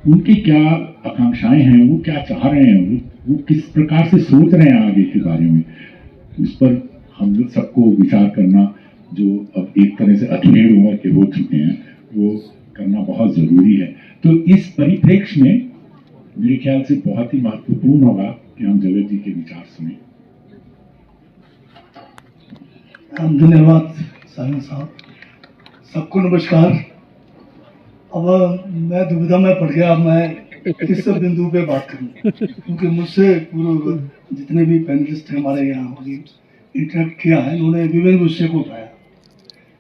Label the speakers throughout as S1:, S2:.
S1: उनकी क्या आकांक्षाएं हैं, वो क्या चाह रहे हैं, वो किस प्रकार से सोच रहे हैं आगे के बारे में, इस पर हम लोग सबको विचार करना, जो अब एक तरह से अधेड़ उम्र के हो चुके हैं, वो करना बहुत जरूरी है। तो इस परिप्रेक्ष्य में मेरे ख्याल से बहुत ही महत्वपूर्ण होगा कि हम जगत जी के विचार सुने।
S2: धन्यवाद सालन साहब, सबको नमस्कार। अब मैं दुविधा में पड़ गया, मैं किस बिंदु पे बात करूं, क्योंकि मुझसे पूर्व जितने भी पैनलिस्ट हैं हमारे यहाँ इंटरेक्ट किया है, उन्होंने विभिन्न विषय को उठाया।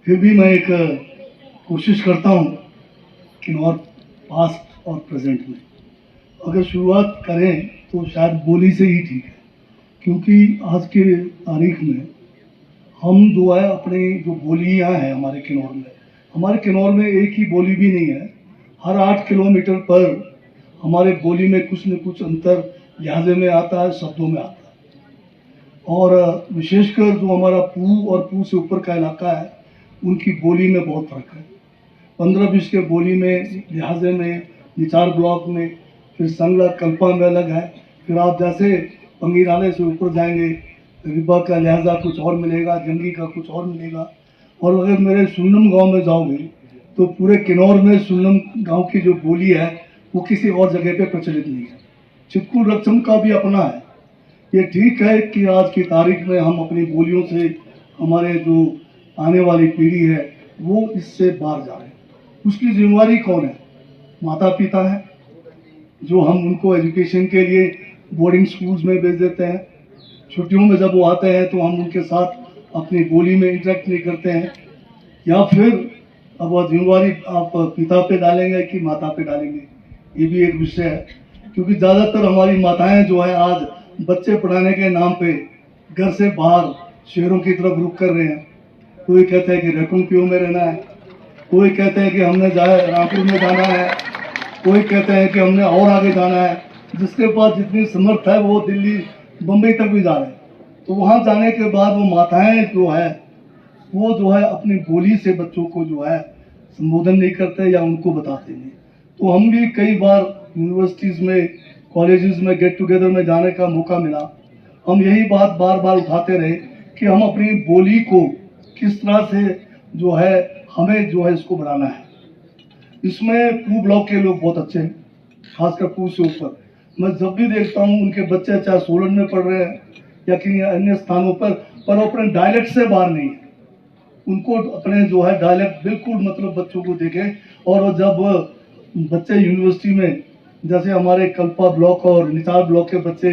S2: फिर भी मैं एक कोशिश करता हूँ कि और पास्ट और प्रेजेंट में अगर शुरुआत करें तो शायद बोली से ही ठीक है, क्योंकि आज के तारीख में हम जो है अपनी जो बोलियाँ हैं हमारे किन्नौर में एक ही बोली भी नहीं है। हर 8 किलोमीटर पर हमारे बोली में कुछ न कुछ अंतर लहजे में आता है, शब्दों में आता है। और विशेषकर जो हमारा पू और पू से ऊपर का इलाका है, उनकी बोली में बहुत फर्क है। 15-20 के बोली में, लहजे में, निचार ब्लॉक में, फिर संगला कल्पा में अलग है। फिर आप जैसे पंगीराले से ऊपर जाएंगे, रिबा का लहजा कुछ और मिलेगा, जंगी का कुछ और मिलेगा। और अगर मेरे सुन्नम गांव में जाओगे तो पूरे किन्नौर में सुन्नम गांव की जो बोली है वो किसी और जगह पे प्रचलित नहीं है। चितकुल रक्षम का भी अपना है। ये ठीक है कि आज की तारीख में हम अपनी बोलियों से हमारे जो आने वाली पीढ़ी है वो इससे बाहर जा रहे हैं। उसकी जिम्मेवारी कौन है? माता पिता है, जो हम उनको एजुकेशन के लिए बोर्डिंग स्कूल्स में भेज देते हैं। छुट्टियों में जब वो आते हैं तो हम उनके साथ अपनी बोली में इंटरेक्ट नहीं करते हैं। या फिर अब वह जिम्मेवारी आप पिता पे डालेंगे कि माता पे डालेंगे, ये भी एक विषय है। क्योंकि ज़्यादातर हमारी माताएं जो है आज बच्चे पढ़ाने के नाम पे घर से बाहर शहरों की तरफ रुख कर रहे हैं। कोई कहते हैं कि रेकुनपियो में रहना है, कोई कहते हैं कि हमने रामपुर में जाना है, कोई कहते हैं कि हमने और आगे जाना है। जिसके पास जितनी समर्थ है वो दिल्ली बम्बई तक भी जा रहे हैं। तो वहाँ जाने के बाद वो माताएं जो है वो जो है अपनी बोली से बच्चों को जो है संबोधन नहीं करते या उनको बताते नहीं। तो हम भी कई बार यूनिवर्सिटीज़ में, कॉलेजेस में गेट टुगेदर में जाने का मौका मिला। हम यही बात बार बार उठाते रहे कि हम अपनी बोली को किस तरह से जो है हमें जो है इसको बढ़ाना है। इसमें पू ब्लॉक के लोग बहुत अच्छे हैं, खासकर पू से ऊपर। मैं जब भी देखता हूँ उनके बच्चे चाहे सोलन में पढ़ रहे हैं या किन्हीं अन्य स्थानों पर अपने डायलेक्ट से बाहर नहीं है। उनको अपने जो है डायलेक्ट बिल्कुल मतलब बच्चों को देखें। और जब बच्चे यूनिवर्सिटी में, जैसे हमारे कल्पा ब्लॉक और निचार ब्लॉक के बच्चे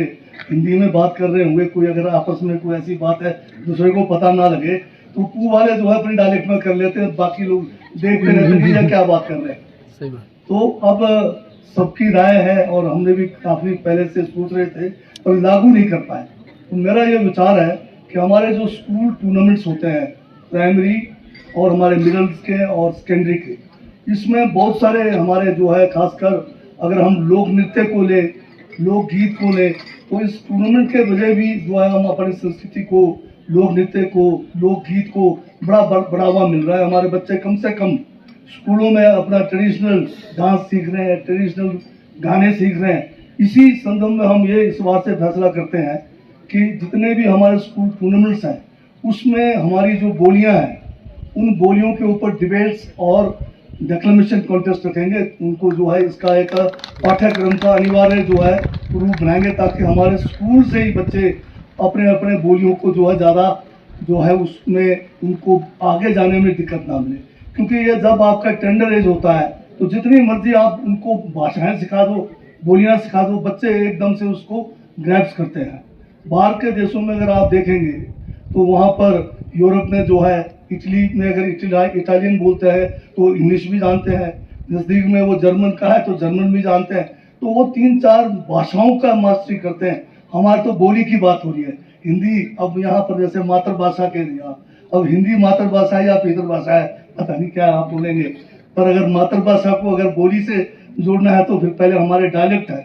S2: हिंदी में बात कर रहे होंगे, कोई अगर आपस में कोई ऐसी बात है दूसरे को पता ना लगे तो पू वाले जो है अपने डायलेक्ट में कर लेते हैं, बाकी लोग देखते रहते हैं ये क्या बात कर रहे हैं। सही बात। तो अब सबकी राय है और हमने भी काफ़ी पहले से सोच रहे थे पर लागू नहीं कर पाए। तो मेरा ये विचार है कि हमारे जो स्कूल टूर्नामेंट्स होते हैं, प्राइमरी और हमारे मिडिल के और सेकेंडरी के, इसमें बहुत सारे हमारे जो है खासकर अगर हम लोक नृत्य को ले, लोकगीत को ले, तो इस टूर्नामेंट के वजह भी जो है हम अपनी संस्कृति को, लोक नृत्य को, लोकगीत को बड़ा बढ़ावा मिल रहा है। हमारे बच्चे कम से कम स्कूलों में अपना ट्रेडिशनल डांस सीख रहे हैं, ट्रेडिशनल गाने सीख रहे हैं। इसी संदर्भ में हम ये इस बात से फैसला करते हैं कि जितने भी हमारे स्कूल टूर्नामेंट्स हैं उसमें हमारी जो बोलियां हैं उन बोलियों के ऊपर डिबेट्स और डेक्लेमेशन कॉन्टेस्ट रखेंगे। उनको जो है इसका एक पाठ्यक्रम का अनिवार्य जो है रूप बनाएंगे, ताकि हमारे स्कूल से ही बच्चे अपने अपने बोलियों को जो है ज़्यादा जो है उसमें उनको आगे जाने में दिक्कत ना मिले। क्योंकि ये जब आपका टेंडर एज होता है तो जितनी मर्जी आप उनको भाषाएं सिखा दो, बोलियां सिखा दो, बच्चे एकदम से उसको ग्रैप्स करते हैं। बाहर के देशों में अगर आप देखेंगे तो वहाँ पर यूरोप में जो है, इटली में अगर इटालियन बोलते हैं तो इंग्लिश भी जानते हैं, नज़दीक में वो जर्मन का है तो जर्मन भी जानते हैं। तो वो 3-4 भाषाओं का मास्टरी करते हैं। हमारी तो बोली की बात हो रही है, हिंदी। अब यहाँ पर जैसे मातृभाषा के लिए अब हिंदी मातृभाषा है या पितृभाषा है पता नहीं क्या आप बोलेंगे, पर अगर मातृभाषा को अगर बोली से जोड़ना है तो फिर पहले हमारे डायलेक्ट है,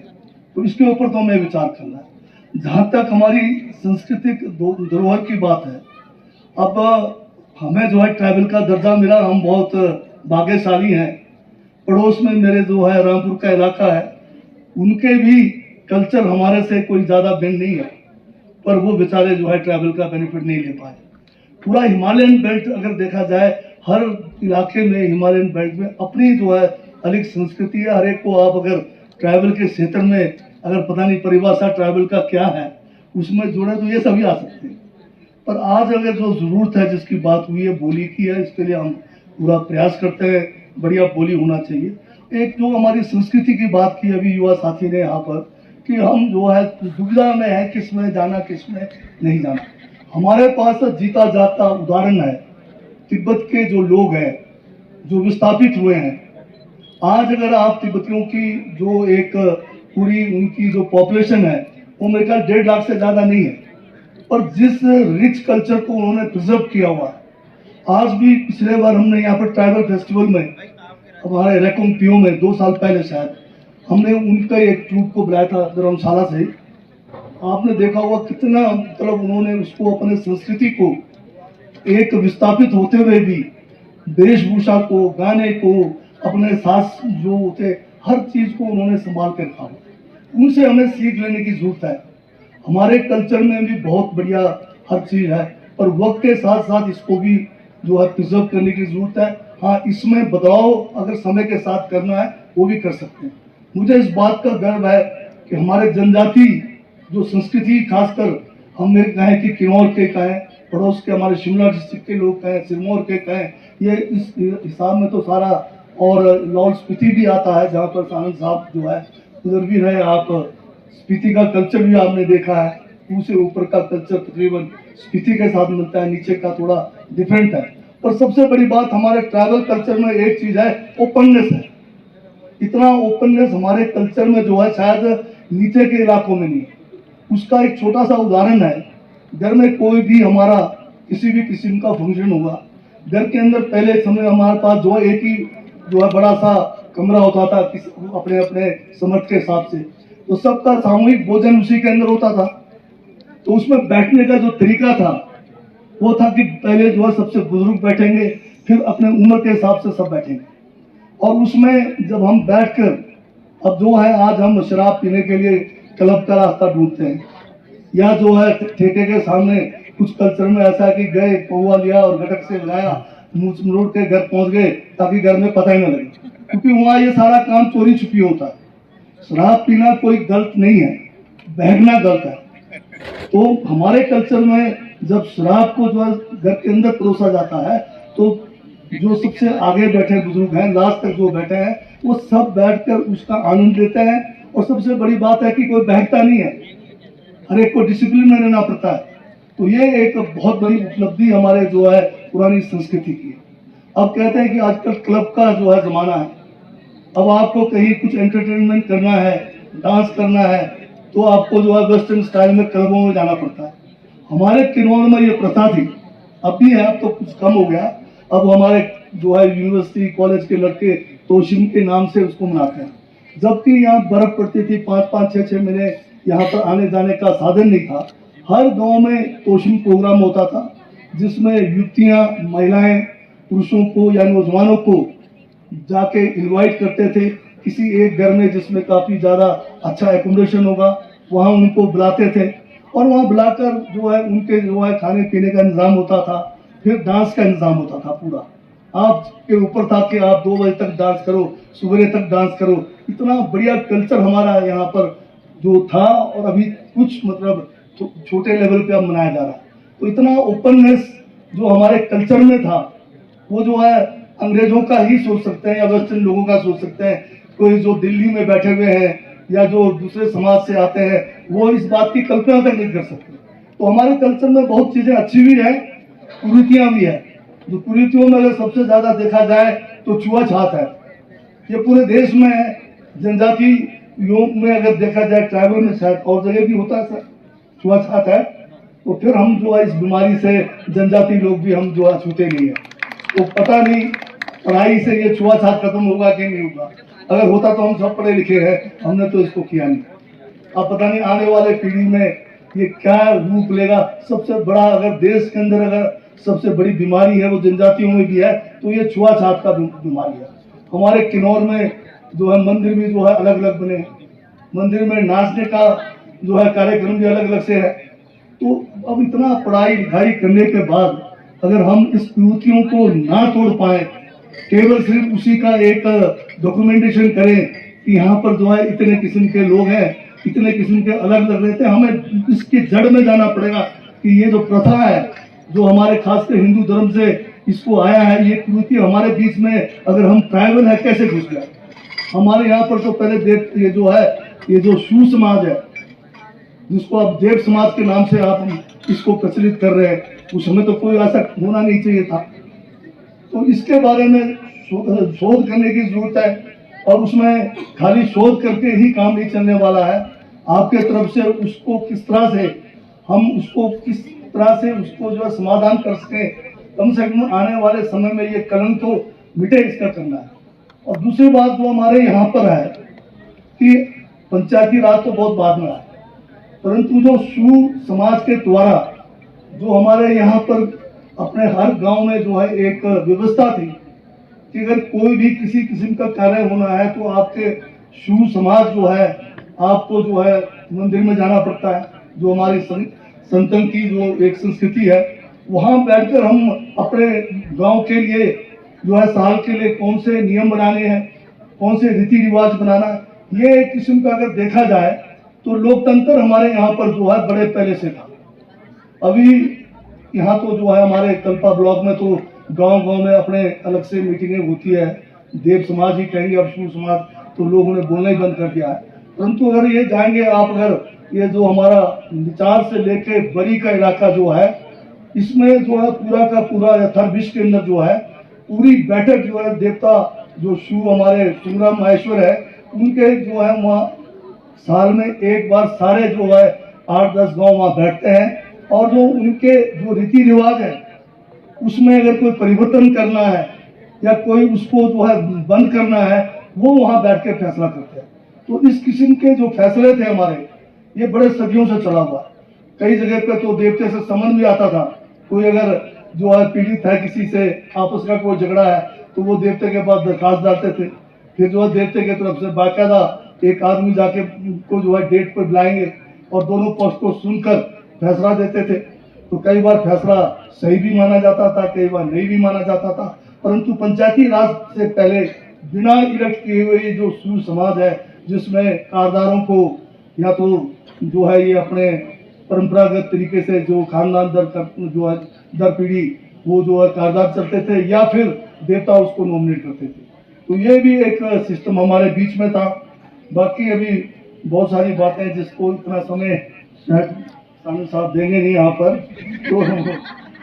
S2: तो इसके ऊपर तो हमें विचार करना है। जहाँ तक हमारी सांस्कृतिक धरोहर की बात है, अब हमें जो है ट्राइबल का दर्जा मिला, हम बहुत भाग्यशाली हैं। पड़ोस में मेरे जो है रामपुर का इलाका है, उनके भी कल्चर हमारे से कोई ज़्यादा भिन्न नहीं है, पर वो बेचारे जो है ट्रैवल का बेनिफिट नहीं ले पाए। पूरा हिमालयन बेल्ट अगर देखा जाए, हर इलाके में हिमालयन बेल्ट में अपनी जो है अलग संस्कृति है। हर एक को आप अगर ट्रैवल के क्षेत्र में अगर पता नहीं परिभाषा ट्रैवल का क्या है उसमें जोड़े तो ये सभी आ सकते हैं। पर आज अगर जो जरूरत है, जिसकी बात हुई है बोली की है, इसके लिए हम पूरा प्रयास करते हैं, बढ़िया बोली होना चाहिए। एक जो हमारी संस्कृति की बात की अभी युवा साथी ने यहाँ पर, कि हम जो है दुविधा में है किस में जाना किस में नहीं जाना। हमारे पास जीता जाता उदाहरण है, तिब्बत के जो लोग हैं जो विस्थापित हुए हैं, आज अगर आप तिब्बतियों की जो एक पूरी उनकी जो पॉपुलेशन है वो मेरे ख्याल 1.5 लाख से ज़्यादा नहीं है, पर जिस रिच कल्चर को उन्होंने प्रिजर्व किया हुआ है। आज भी पिछले बार हमने यहाँ पर ट्राइबल फेस्टिवल में हमारे रेकोंपियो में 2 साल पहले शायद हमने उनका एक ट्रूप को बुलाया था धर्मशाला से। आपने देखा होगा कितना मतलब उन्होंने उसको अपने संस्कृति को एक विस्थापित होते हुए भी वेशभूषा को, गाने को, अपने सास जो होते हर चीज को उन्होंने संभाल कर रखा। उनसे हमें सीख लेने की जरूरत है। हमारे कल्चर में भी बहुत बढ़िया हर चीज है, पर वक्त के साथ साथ इसको भी जो है प्रिजर्व करने की जरूरत है। हाँ, इसमें बदलाव अगर समय के साथ करना है वो भी कर सकते हैं। मुझे इस बात का गर्व है कि हमारे जनजाति जो संस्कृति, खासकर हम कहें कि किन्नौर के कहें, पड़ोस के हमारे शिमला डिस्ट्रिक्ट के लोग कहें, सिरमौर के कहें, ये इस हिसाब में तो सारा, और लाहौल स्पीति भी आता है जहाँ पर सानंद साहब जो है उधर भी रहे आप। स्पीति का कल्चर भी आपने देखा है, उससे ऊपर का कल्चर तकरीबन स्पीति के साथ मिलता है, नीचे का थोड़ा डिफरेंट है। पर सबसे बड़ी बात हमारे ट्राइबल कल्चर में एक चीज है, ओपननेस है। इतना ओपननेस हमारे कल्चर में जो है शायद नीचे के इलाकों में नहीं है। उसका एक छोटा सा उदाहरण है, घर में कोई भी हमारा किसी भी किस्म का फंक्शन हुआ, घर के अंदर पहले समय हमारे पास जो एक ही जो है बड़ा सा कमरा होता था अपने अपने समर्थ के हिसाब से, तो सबका सामूहिक भोजन उसी के अंदर होता था। तो उसमें बैठने का जो तरीका था वो था कि पहले जो है सबसे बुजुर्ग बैठेंगे, फिर अपने उम्र के हिसाब से सब बैठेंगे। और उसमें जब हम बैठकर, अब जो है आज हम शराब पीने के लिए क्लब का रास्ता ढूंढते हैं, या जो है ठेके के सामने कुछ कल्चर में ऐसा है कि गए पौवा लिया और गटक से लगाया, मुंह मोड़ के घर पहुंच गए ताकि घर में पता ही न लगे, क्योंकि वहाँ ये सारा काम चोरी छुपी होता है। शराब पीना कोई गलत नहीं है, बहना गलत है। तो हमारे कल्चर में जब शराब को जो है घर के अंदर परोसा जाता है, तो जो सबसे आगे बैठे बुजुर्ग हैं, लास्ट तक जो बैठे हैं, वो सब बैठकर उसका आनंद लेते हैं। और सबसे बड़ी बात है कि कोई बहकता नहीं है, हर एक को डिसिप्लिन में रहना पड़ता है। तो ये एक बहुत बड़ी उपलब्धि हमारे जो है पुरानी संस्कृति की है। अब कहते हैं कि आजकल क्लब का जो है जमाना है, अब आपको कहीं कुछ एंटरटेनमेंट करना है, डांस करना है, तो आपको जो है वेस्टर्न स्टाइल में क्लबों में जाना पड़ता है। हमारे किन्नौर में ये प्रथा थी, अब भी है, अब तो कुछ कम हो गया। अब हमारे जो है यूनिवर्सिटी कॉलेज के लड़के तोशिम के नाम से उसको मनाते हैं। जबकि यहाँ बर्फ पड़ती थी, 5-5, 6-6 महीने यहाँ पर आने जाने का साधन नहीं था। हर गांव में तोशिम प्रोग्राम होता था, जिसमें युवतियाँ, महिलाएं, पुरुषों को या नौजवानों को जाके इनवाइट करते थे किसी एक घर में जिसमें काफ़ी ज़्यादा अच्छा एकोमोडेशन होगा, वहाँ उनको बुलाते थे। और वहाँ बुलाकर जो है उनके जो है खाने पीने का इंतज़ाम होता था, फिर डांस का इंतज़ाम होता था। पूरा आपके ऊपर था कि आप 2 बजे तक डांस करो, सुबह तक डांस करो। इतना बढ़िया कल्चर हमारा यहाँ पर जो था, और अभी कुछ मतलब छोटे लेवल पे अब मनाया जा रहा है। तो इतना ओपननेस जो हमारे कल्चर में था, वो जो है अंग्रेजों का ही सोच सकते हैं या वेस्टर्न लोगों का सोच सकते हैं। कोई जो दिल्ली में बैठे हुए हैं या जो दूसरे समाज से आते हैं, वो इस बात की कल्पना तक नहीं कर सकते। तो हमारे कल्चर में बहुत चीजें अच्छी भी है, कुरीतियां भी है। जो कुरीतियों में अगर सबसे ज्यादा देखा जाए तो छुआछूत है, ये पूरे देश में है। जनजाति योग में अगर देखा जाए, ट्राइबल में शायद और जगह भी होता है सर, छुआछूत है। तो फिर हम जो है इस बीमारी से जनजाति लोग भी हम जो है छूते नहीं है। तो पता नहीं पढ़ाई से ये छुआछूत खत्म होगा कि नहीं होगा। अगर होता तो हम सब पढ़े लिखे हैं, हमने तो इसको किया नहीं। अब पता नहीं आने वाले पीढ़ी में ये क्या रूप लेगा। सबसे बड़ा अगर देश के अंदर अगर सबसे बड़ी बीमारी है वो जनजातियों में भी है, तो ये छुआछूत का बीमारी है। हमारे किन्नौर में जो है मंदिर भी जो है अलग अलग बने, मंदिर में नाचने का जो है कार्यक्रम भी अलग अलग से है। तो अब इतना पढ़ाई लिखाई करने के बाद अगर हम इस कुरीतियों को ना तोड़ पाए, केवल सिर्फ उसी का एक डॉक्यूमेंटेशन करें कि यहाँ पर जो है इतने किस्म के लोग हैं, इतने किस्म के अलग अलग रहते हैं, हमें इसकी जड़ में जाना पड़ेगा कि ये जो प्रथा है जो हमारे खासकर हिंदू धर्म से इसको आया है, ये कुरीति हमारे बीच में अगर हम ट्राइबल है कैसे घुस गया। हमारे यहाँ पर तो पहले देव ये जो है ये जो शू समाज है जिसको आप देव समाज के नाम से आप इसको प्रचलित कर रहे हैं, उस समय तो कोई ऐसा होना नहीं चाहिए था। तो इसके बारे में शोध करने की जरूरत है और उसमें खाली शोध करके ही काम नहीं चलने वाला है। आपके तरफ से उसको किस तरह से हम उसको किस तरह से उसको जो है समाधान कर सके, कम से कम आने वाले समय में ये कलंक तो मिटे, इसका करना है। और दूसरी बात जो हमारे यहाँ पर है कि पंचायती राज तो बहुत बाद में है, परंतु जो शू समाज के द्वारा जो हमारे यहाँ पर अपने हर गांव में जो है एक व्यवस्था थी कि अगर कोई भी किसी किस्म का कार्य होना है तो आपके शू समाज जो है आपको जो है मंदिर में जाना पड़ता है। जो हमारी संतन की जो एक संस्कृति है, वहाँ बैठकर हम अपने गांव के लिए जो है साल के लिए कौन से नियम बनाने हैं, कौन से रीति रिवाज बनाना है, ये एक किस्म का अगर देखा जाए तो लोकतंत्र हमारे यहाँ पर जो है बड़े पहले से था। अभी यहाँ तो जो है हमारे कल्पा ब्लॉक में तो गांव-गांव में अपने अलग से मीटिंगें होती है, देव समाज ही कहेंगे, अब शू समाज तो लोगों ने बोलना ही बंद कर दिया है। परंतु अगर ये जाएंगे आप, अगर ये जो हमारा विचार से लेके बरी का इलाका जो है, इसमें जो है पूरा का पूरा यथार्थ विश्व के अंदर जो है पूरी बैठक जो है देवता जो शू हमारे सुंदरा महेश्वर है उनके जो है वहाँ साल में एक बार सारे जो है 8-10 गांव वहाँ बैठते हैं और जो उनके जो रीति रिवाज है उसमें अगर कोई परिवर्तन करना है या कोई उसको जो है बंद करना है वो वहाँ बैठ के फैसला करते हैं। तो इस किस्म के जो फैसले थे हमारे, ये बड़े सदियों से चला हुआ। कई जगह पे तो देवते से समझ भी आता था, कोई अगर जो है पीड़ित है किसी से आपस का कोई झगड़ा है तो वो देवते के पास दरखास्त डालते थे, फिर जो है देवते की तरफ से बाकायदा एक आदमी जाके को जो है डेट पर बुलाएंगे और दोनों पक्ष को सुनकर फैसला देते थे। तो कई बार फैसला सही भी माना जाता था, कई बार नहीं भी माना जाता था। परंतु पंचायती राज से पहले बिना इलेक्ट किए हुए जो शू समाज है जिसमें कारदारों को या तो जो है ये अपने परंपरागत तरीके से जो खानदान जो है दर पीढ़ी वो जो है कारदार चलते थे या फिर देवता उसको नॉमिनेट करते थे। तो ये भी एक सिस्टम हमारे बीच में था। बाकी अभी बहुत सारी बातें जिसको इतना समय शायद सामने साहब देंगे नहीं यहाँ पर, तो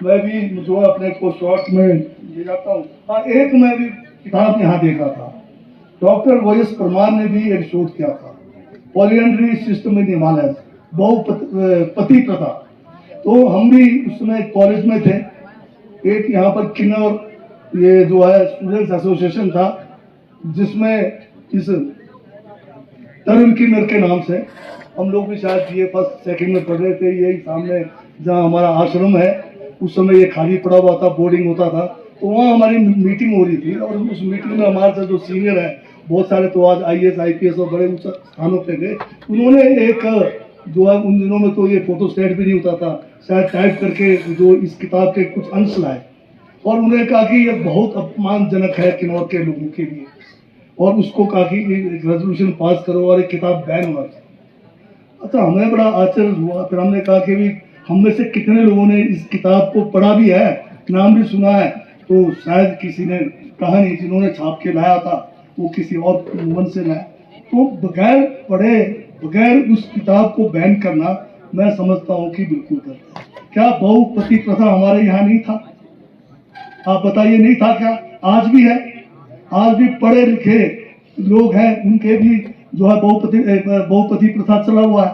S2: मैं भी जो है अपने को शॉर्ट में ले जाता हूँ। हाँ, एक मैं भी किताब यहाँ देख रहा था, डॉक्टर वाईएस परमार ने भी एक शोध किया था, पॉलिएंड्री सिस्टम इन हिमालय, बहुपति प्रथा। तो हम भी उसमें कॉलेज में थे, एक यहाँ पर किन्नौर ये जो है स्टूडेंट्स एसोसिएशन था जिसमें इस तरुण किन्नर के नाम से हम लोग भी शायद ये फर्स्ट सेकंड में पढ़ रहे थे। यही सामने जहाँ हमारा आश्रम है उस समय ये खाली पड़ा हुआ था, बोर्डिंग होता था, तो वहाँ हमारी मीटिंग हो रही थी और उस मीटिंग में हमारे साथ जो सीनियर है बहुत सारे तो आज IAS IPS और बड़े ऊंचे स्थानों पे गए, उन्होंने एक जो है उन दिनों में तो ये फोटो स्टेट भी नहीं होता था, शायद टाइप करके जो इस किताब के कुछ अंश लाए और उन्होंने कहा कि ये बहुत अपमानजनक है किन्नौर के लोगों के लिए और उसको कहा कि एक रेजोल्यूशन पास करो और एक किताब बैन होना चाहिए। अच्छा, हमें बड़ा आश्चर्य हुआ। फिर हमने कहा कि भी हम में से कितने लोगों ने इस किताब को पढ़ा भी है, नाम भी सुना है, तो शायद किसी ने कहा नहीं, जिन्होंने छाप के लाया था वो किसी और मन से लाया। तो बगैर पढ़े बगैर उस किताब को बैन करना मैं समझता हूँ कि बिल्कुल करता। क्या बहुपति प्रथा हमारे यहाँ नहीं था? आप बताइए, नहीं था क्या? आज भी है, आज भी पढ़े लिखे लोग हैं उनके भी जो है बहुपति प्रथा चला हुआ है।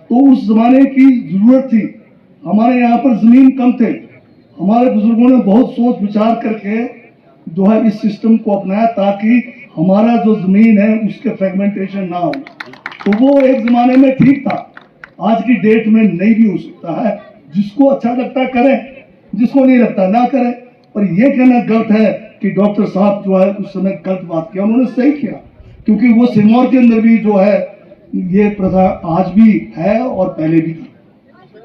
S2: तो उस जमाने की जरूरत थी, हमारे यहाँ पर जमीन कम थे, हमारे बुजुर्गों ने बहुत सोच विचार करके जो है इस सिस्टम को अपनाया ताकि हमारा जो जमीन है उसके फ्रेगमेंटेशन ना हो। तो वो एक जमाने में ठीक था, आज की डेट में नहीं भी हो सकता है। जिसको अच्छा लगता करे, जिसको नहीं लगता ना करे। पर ये कहना गलत है कि डॉक्टर साहब जो है उस समय गलत बात किया, उन्होंने सही किया, क्योंकि वो सिरमौर के अंदर भी जो है ये प्रथा आज भी है और पहले भी थी।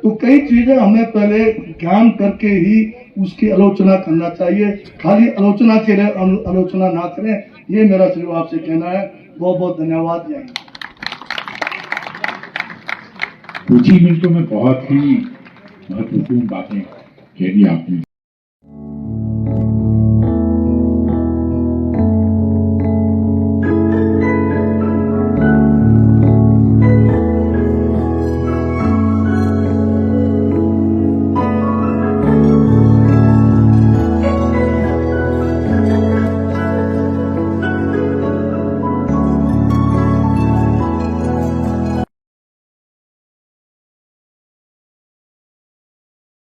S2: तो कई चीजें हमें पहले ज्ञान करके ही उसकी आलोचना करना चाहिए, खाली आलोचना के लिए आलोचना ना करें, ये मेरा सिर्फ आपसे कहना है। बहुत बहुत धन्यवाद। जय हिंद।
S1: कुछ ही मिनटों में बहुत ही महत्वपूर्ण बातें कह दी आपने।